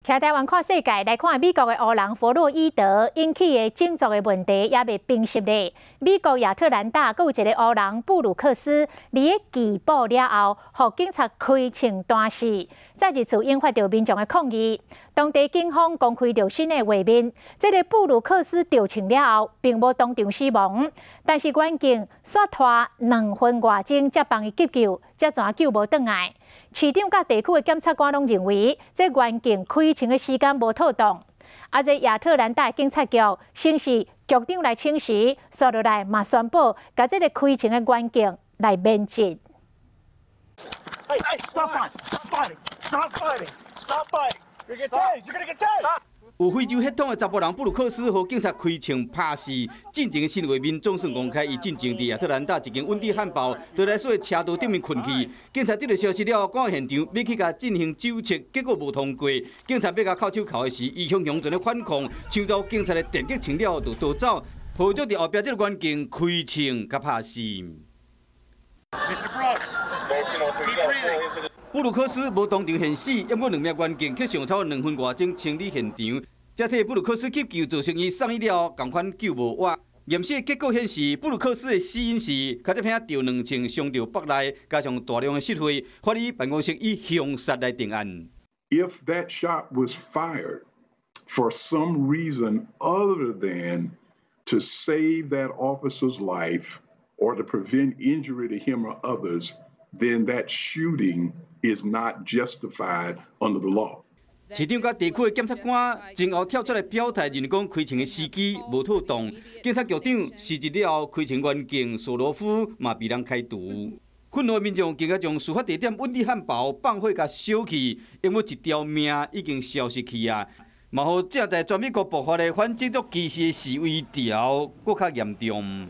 徛台湾看世界，来看美国的黑人弗洛伊德引起的种族的问题也未平息咧。美国亚特兰大，阁有一个黑人布鲁克斯，伫个拒捕了后，互警察开枪弹死，再一次引发着民众的抗议。当地警方公开着新的画面，这个布鲁克斯着枪了后，并无当场死亡，但是远警煞拖2分外钟才帮伊急救，才全救无倒来。市长甲地区的检察官拢认为，这远警开枪的时间无妥当。啊，这亚特兰大警察局先是局长来请示，接落来嘛宣布，甲这个开枪的远警来免职。Stop fighting! Stop fighting! Stop fighting! You're gonna get tased! You're gonna get tased! 有非洲血统的查甫人布鲁克斯，和警察开枪拍死。进前新闻面总算公开，伊进前伫亚特兰大一间温蒂汉堡得来所的车道顶面困去。警察得到消息了，赶到现场要去甲进行搜测，结果无通过。警察要甲扣手铐的时，伊向在咧反抗，抢走警察的电击枪了就逃走。后续伫后壁这个远警开枪甲拍死。Mr. Brooks, keep breathing. 布鲁克斯无当场现死，因过2名员警去上超2分外钟清理现场，才替布鲁克斯急救，造成伊送医了，同款救无活。验尸结果显示，布鲁克斯的死因是脚趾片着2枪伤着腹内，加上大量的失血，法医办公室以凶杀来定案。If that shot was fired for some reason other than to save that officer's life or to prevent injury to him or others, then that shooting is not justified under the law. 市长甲地区的检察官前后跳出来表态，认为讲开枪的时机无妥当。警察局长辞职了后，开枪员警索罗夫嘛被人开除。愤怒的民众更加将事发地点温蒂汉堡放火甲烧去，因为一条命已经消失去啊！嘛，互正在全美国爆发的反种族歧视的示威潮搁较严重。